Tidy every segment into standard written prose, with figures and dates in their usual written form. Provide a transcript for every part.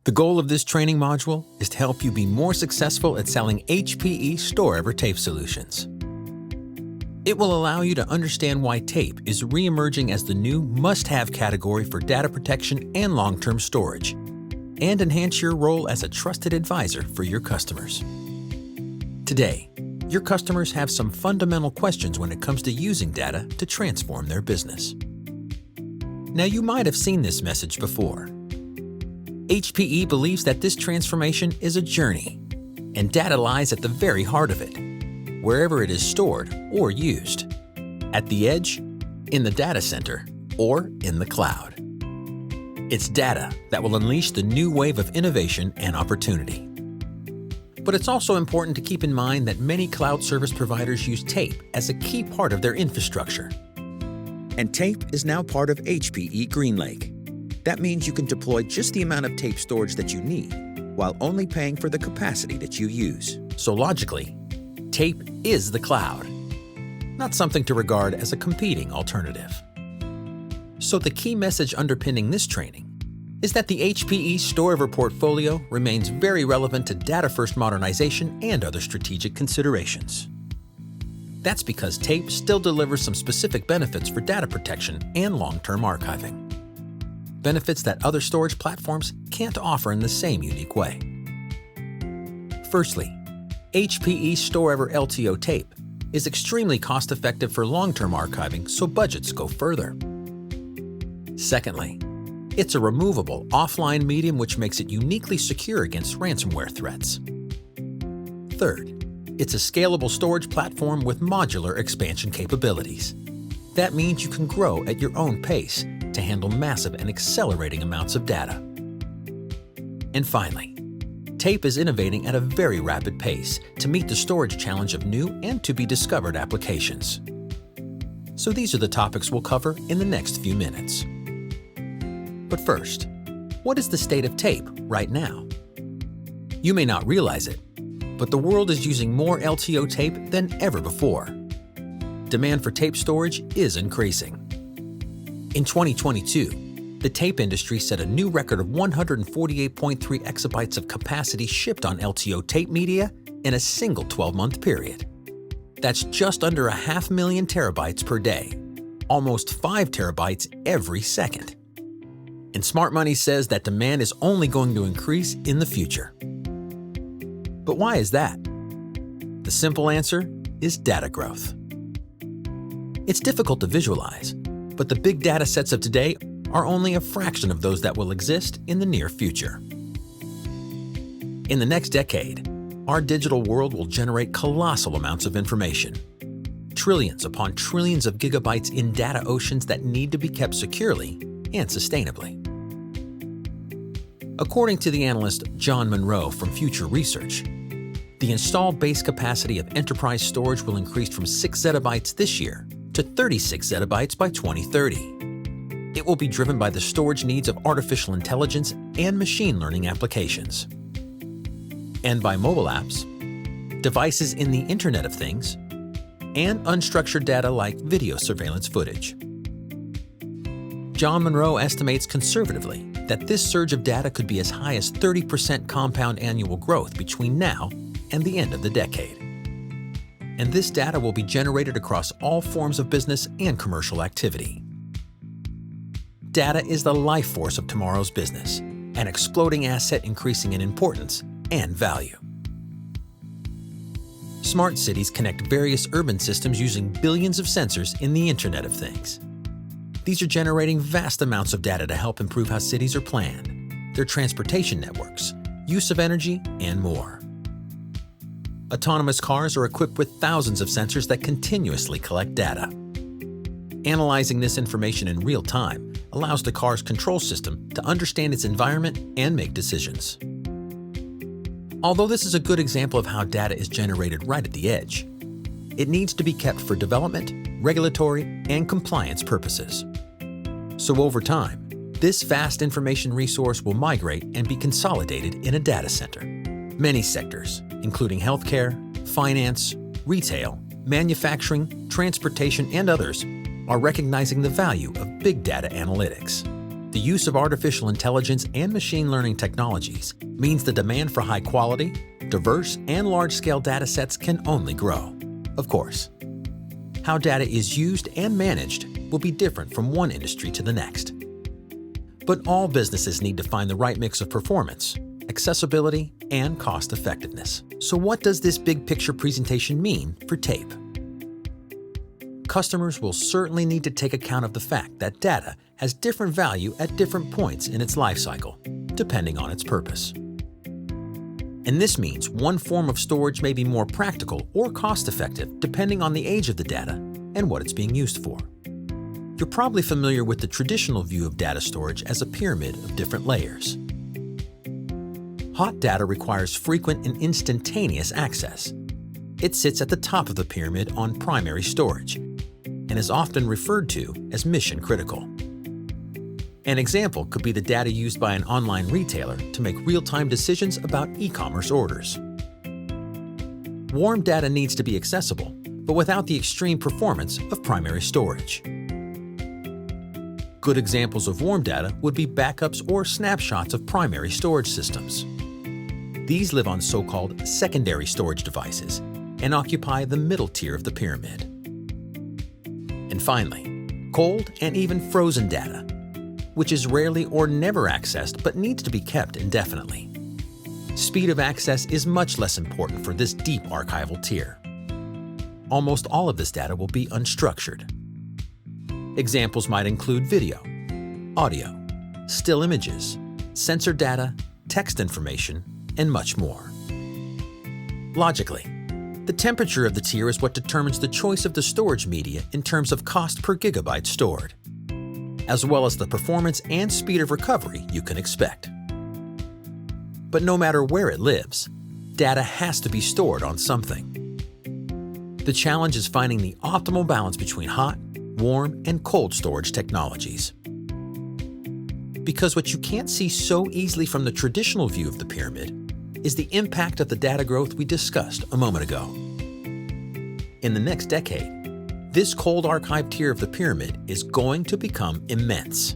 The goal of this training module is to help you be more successful at selling HPE store-ever tape solutions. It will allow you to understand why tape is re-emerging as the new must-have category for data protection and long-term storage, and enhance your role as a trusted advisor for your customers. Today, your customers have some fundamental questions when it comes to using data to transform their business. Now, you might have seen this message before. HPE believes that this transformation is a journey, and data lies at the very heart of it, wherever it is stored or used, at the edge, in the data center, or in the cloud. It's data that will unleash the new wave of innovation and opportunity. But it's also important to keep in mind that many cloud service providers use tape as a key part of their infrastructure. And tape is now part of HPE GreenLake. That means you can deploy just the amount of tape storage that you need, while only paying for the capacity that you use. So logically, tape is the cloud, not something to regard as a competing alternative. So the key message underpinning this training is that the HPE store-ever portfolio remains very relevant to data-first modernization and other strategic considerations. That's because tape still delivers some specific benefits for data protection and long-term archiving. Benefits that other storage platforms can't offer in the same unique way. Firstly, HPE store-ever LTO tape is extremely cost-effective for long-term archiving, so budgets go further. Secondly, it's a removable, offline medium which makes it uniquely secure against ransomware threats. Third, it's a scalable storage platform with modular expansion capabilities. That means you can grow at your own pace to handle massive and accelerating amounts of data. And finally, tape is innovating at a very rapid pace to meet the storage challenge of new and to-be-discovered applications. So these are the topics we'll cover in the next few minutes. But first, what is the state of tape right now? You may not realize it, but the world is using more LTO tape than ever before. Demand for tape storage is increasing. In 2022, the tape industry set a new record of 148.3 exabytes of capacity shipped on LTO tape media in a single 12-month period. That's just under 500,000 terabytes per day, almost 5 terabytes every second. And smart money says that demand is only going to increase in the future. But why is that? The simple answer is data growth. It's difficult to visualize, but the big data sets of today are only a fraction of those that will exist in the near future. In the next decade, our digital world will generate colossal amounts of information. Trillions upon trillions of gigabytes in data oceans that need to be kept securely and sustainably. According to the analyst John Monroe from Future Research, the installed base capacity of enterprise storage will increase from 6 zettabytes this year to 36 zettabytes by 2030. It will be driven by the storage needs of artificial intelligence and machine learning applications, and by mobile apps, devices in the Internet of Things, and unstructured data like video surveillance footage. John Monroe estimates conservatively that this surge of data could be as high as 30% compound annual growth between now and the end of the decade. And this data will be generated across all forms of business and commercial activity. Data is the life force of tomorrow's business, an exploding asset increasing in importance and value. Smart cities connect various urban systems using billions of sensors in the Internet of Things. These are generating vast amounts of data to help improve how cities are planned, their transportation networks, use of energy, and more. Autonomous cars are equipped with thousands of sensors that continuously collect data. Analyzing this information in real time allows the car's control system to understand its environment and make decisions. Although this is a good example of how data is generated right at the edge, it needs to be kept for development, regulatory, and compliance purposes. So over time, this vast information resource will migrate and be consolidated in a data center. Many sectors, including healthcare, finance, retail, manufacturing, transportation, and others, are recognizing the value of big data analytics. The use of artificial intelligence and machine learning technologies means the demand for high-quality, diverse, and large-scale datasets can only grow. Of course, how data is used and managed will be different from one industry to the next. But all businesses need to find the right mix of performance, accessibility, and cost-effectiveness. So what does this big-picture presentation mean for tape? Customers will certainly need to take account of the fact that data has different value at different points in its life cycle, depending on its purpose. And this means one form of storage may be more practical or cost-effective depending on the age of the data and what it's being used for. You're probably familiar with the traditional view of data storage as a pyramid of different layers. Hot data requires frequent and instantaneous access. It sits at the top of the pyramid on primary storage and is often referred to as mission critical. An example could be the data used by an online retailer to make real-time decisions about e-commerce orders. Warm data needs to be accessible, but without the extreme performance of primary storage. Good examples of warm data would be backups or snapshots of primary storage systems. These live on so-called secondary storage devices and occupy the middle tier of the pyramid. And finally, cold and even frozen data, which is rarely or never accessed but needs to be kept indefinitely. Speed of access is much less important for this deep archival tier. Almost all of this data will be unstructured. Examples might include video, audio, still images, sensor data, text information, and much more. Logically, the temperature of the tier is what determines the choice of the storage media in terms of cost per gigabyte stored, as well as the performance and speed of recovery you can expect. But no matter where it lives, data has to be stored on something. The challenge is finding the optimal balance between hot, warm, and cold storage technologies. Because what you can't see so easily from the traditional view of the pyramid is the impact of the data growth we discussed a moment ago. In the next decade, this cold archive tier of the pyramid is going to become immense.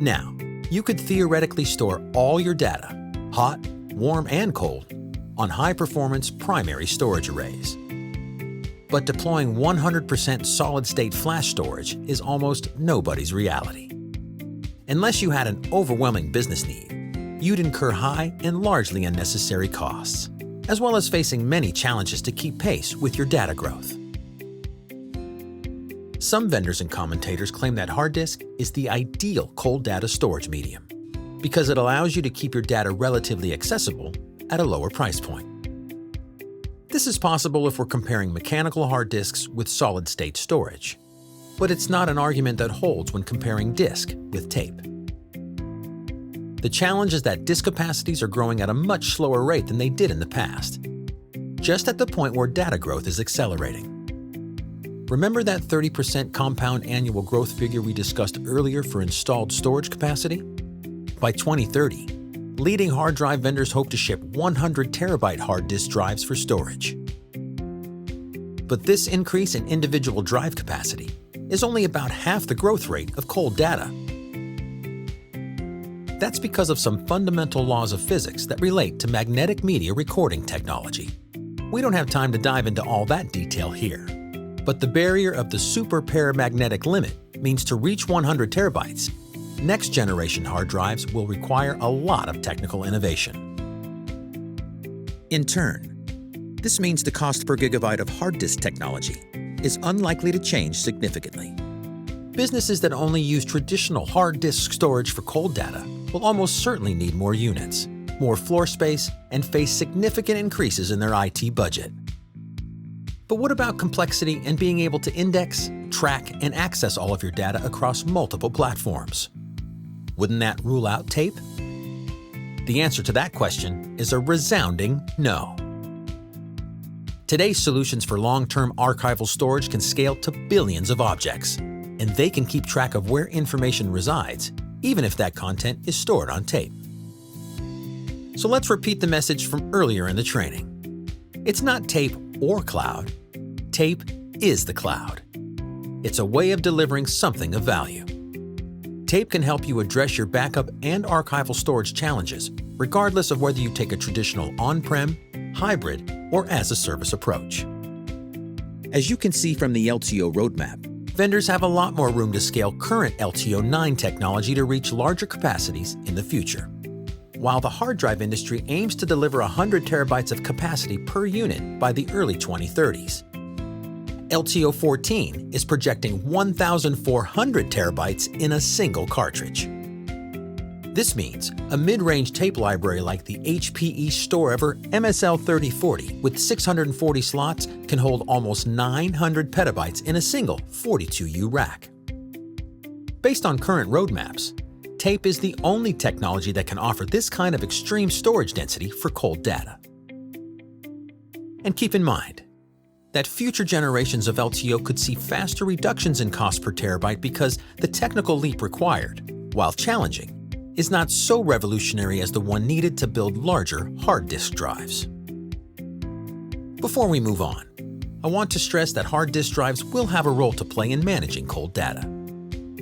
Now, you could theoretically store all your data, hot, warm, and cold, on high-performance primary storage arrays. But deploying 100% solid-state flash storage is almost nobody's reality. Unless you had an overwhelming business need, you'd incur high and largely unnecessary costs, as well as facing many challenges to keep pace with your data growth. Some vendors and commentators claim that hard disk is the ideal cold data storage medium because it allows you to keep your data relatively accessible at a lower price point. This is possible if we're comparing mechanical hard disks with solid-state storage, but it's not an argument that holds when comparing disk with tape. The challenge is that disk capacities are growing at a much slower rate than they did in the past, just at the point where data growth is accelerating. Remember that 30% compound annual growth figure we discussed earlier for installed storage capacity? By 2030, leading hard drive vendors hope to ship 100 terabyte hard disk drives for storage. But this increase in individual drive capacity is only about half the growth rate of cold data. That's because of some fundamental laws of physics that relate to magnetic media recording technology. We don't have time to dive into all that detail here, but the barrier of the super-paramagnetic limit means to reach 100 terabytes, next-generation hard drives will require a lot of technical innovation. In turn, this means the cost per gigabyte of hard disk technology is unlikely to change significantly. Businesses that only use traditional hard disk storage for cold data will almost certainly need more units, more floor space, and face significant increases in their IT budget. But what about complexity and being able to index, track, and access all of your data across multiple platforms? Wouldn't that rule out tape? The answer to that question is a resounding no. Today's solutions for long-term archival storage can scale to billions of objects, and they can keep track of where information resides, even if that content is stored on tape. So let's repeat the message from earlier in the training. It's not tape or cloud. Tape is the cloud. It's a way of delivering something of value. Tape can help you address your backup and archival storage challenges, regardless of whether you take a traditional on-prem, hybrid, or as-a-service approach. As you can see from the LTO roadmap, vendors have a lot more room to scale current LTO-9 technology to reach larger capacities in the future. While the hard drive industry aims to deliver 100 terabytes of capacity per unit by the early 2030s, LTO-14 is projecting 1,400 terabytes in a single cartridge. This means a mid-range tape library like the HPE StoreEver MSL3040 with 640 slots can hold almost 900 petabytes in a single 42U rack. Based on current roadmaps, tape is the only technology that can offer this kind of extreme storage density for cold data. And keep in mind that future generations of LTO could see faster reductions in cost per terabyte because the technical leap required, while challenging, is not so revolutionary as the one needed to build larger hard disk drives. Before we move on, I want to stress that hard disk drives will have a role to play in managing cold data,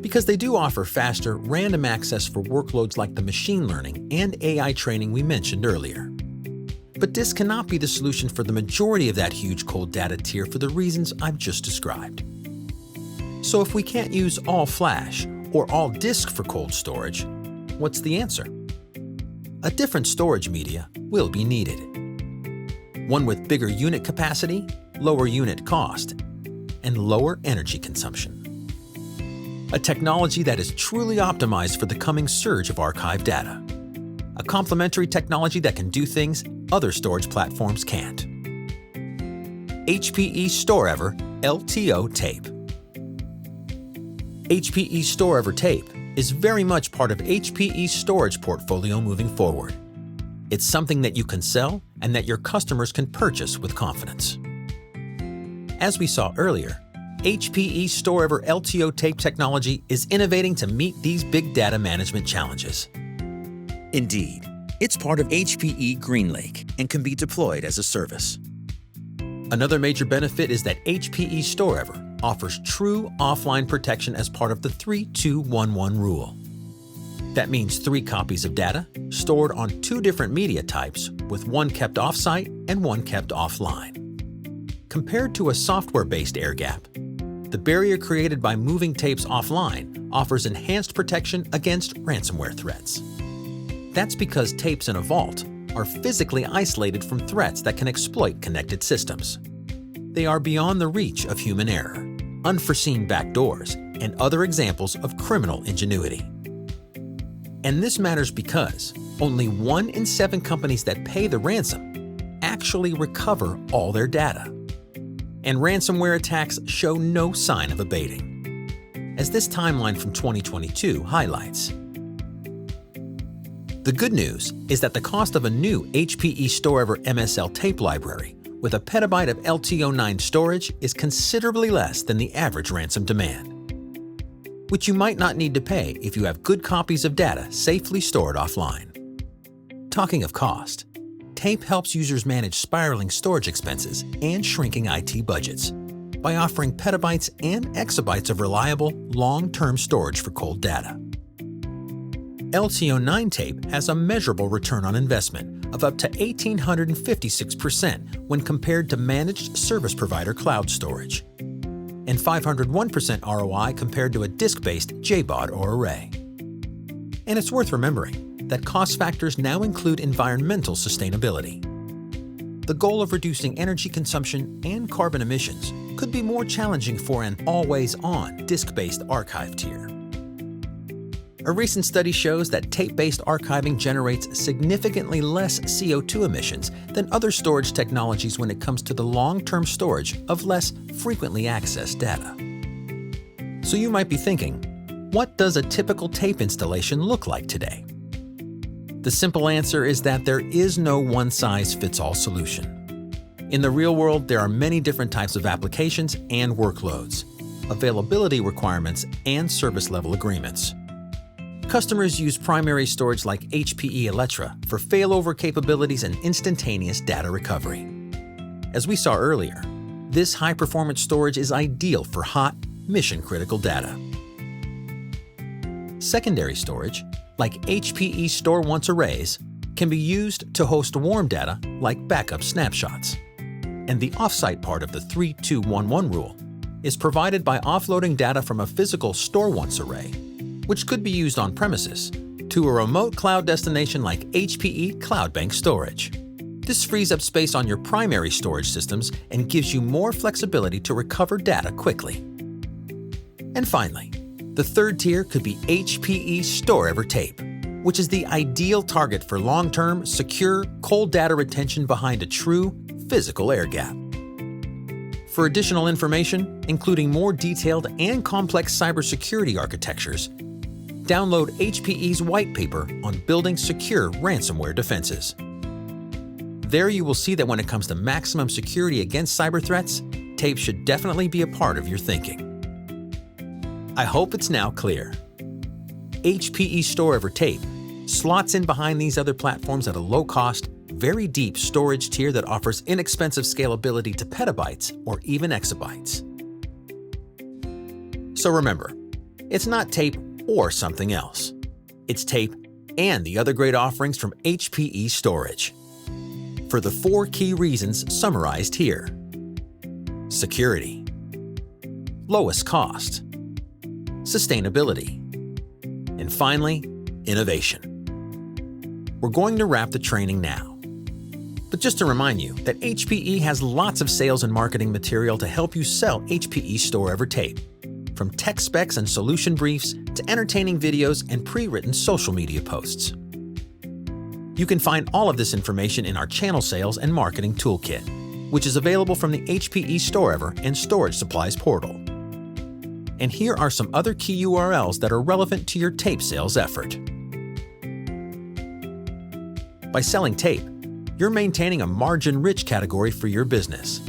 because they do offer faster, random access for workloads like the machine learning and AI training we mentioned earlier. But disk cannot be the solution for the majority of that huge cold data tier for the reasons I've just described. So if we can't use all flash or all disk for cold storage, what's the answer? A different storage media will be needed. One with bigger unit capacity, lower unit cost, and lower energy consumption. A technology that is truly optimized for the coming surge of archive data. A complementary technology that can do things other storage platforms can't. HPE StoreEver LTO Tape. HPE StoreEver Tape is very much part of HPE's storage portfolio moving forward. It's something that you can sell and that your customers can purchase with confidence. As we saw earlier, HPE StoreEver LTO Tape technology is innovating to meet these big data management challenges. Indeed, it's part of HPE GreenLake and can be deployed as a service. Another major benefit is that HPE StoreEver offers true offline protection as part of the 3-2-1-1 rule. That means 3 copies of data stored on 2 different media types, with one kept off-site and one kept offline. Compared to a software-based air gap, the barrier created by moving tapes offline offers enhanced protection against ransomware threats. That's because tapes in a vault are physically isolated from threats that can exploit connected systems. They are beyond the reach of human error, unforeseen backdoors, and other examples of criminal ingenuity. And this matters because only 1 in 7 companies that pay the ransom actually recover all their data. And ransomware attacks show no sign of abating, as this timeline from 2022 highlights. The good news is that the cost of a new HPE StoreEver MSL tape library with a petabyte of LTO-9 storage is considerably less than the average ransom demand, which you might not need to pay if you have good copies of data safely stored offline. Talking of cost, tape helps users manage spiraling storage expenses and shrinking IT budgets by offering petabytes and exabytes of reliable, long-term storage for cold data. LTO-9 tape has a measurable return on investment of up to 1,856% when compared to managed service provider cloud storage, and 501% ROI compared to a disk-based JBOD or array. And it's worth remembering that cost factors now include environmental sustainability. The goal of reducing energy consumption and carbon emissions could be more challenging for an always-on disk-based archive tier. A recent study shows that tape-based archiving generates significantly less CO2 emissions than other storage technologies when it comes to the long-term storage of less frequently accessed data. So you might be thinking, what does a typical tape installation look like today? The simple answer is that there is no one-size-fits-all solution. In the real world, there are many different types of applications and workloads, availability requirements, and service-level agreements. Customers use primary storage like HPE Alletra for failover capabilities and instantaneous data recovery. As we saw earlier, this high-performance storage is ideal for hot, mission-critical data. Secondary storage, like HPE Store Once arrays, can be used to host warm data like backup snapshots. And the offsite part of the 3-2-1-1 rule is provided by offloading data from a physical Store Once array, which could be used on premises, to a remote cloud destination like HPE Cloud Bank Storage. This frees up space on your primary storage systems and gives you more flexibility to recover data quickly. And finally, the third tier could be HPE Store Tape, which is the ideal target for long-term, secure, cold data retention behind a true, physical air gap. For additional information, including more detailed and complex cybersecurity architectures, download HPE's white paper on building secure ransomware defenses. There you will see that when it comes to maximum security against cyber threats, tape should definitely be a part of your thinking. I hope it's now clear. HPE Store Tape slots in behind these other platforms at a low-cost, very deep storage tier that offers inexpensive scalability to petabytes or even exabytes. So remember, it's not tape or something else. It's tape and the other great offerings from HPE Storage. For the 4 key reasons summarized here: security, lowest cost, sustainability, and finally, innovation. We're going to wrap the training now. But just to remind you that HPE has lots of sales and marketing material to help you sell HPE Store Tape, from tech specs and solution briefs to entertaining videos and pre-written social media posts. You can find all of this information in our channel sales and marketing toolkit, which is available from the HPE Store and Storage Supplies portal. And here are some other key URLs that are relevant to your tape sales effort. By selling tape, you're maintaining a margin-rich category for your business.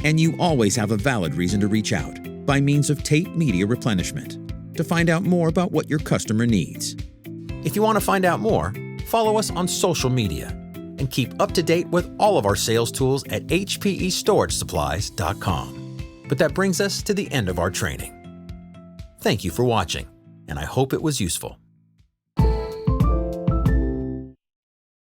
And you always have a valid reason to reach out by means of tape media replenishment to find out more about what your customer needs. If you want to find out more, follow us on social media and keep up to date with all of our sales tools at hpestorage.com. But that brings us to the end of our training. Thank you for watching, and I hope it was useful.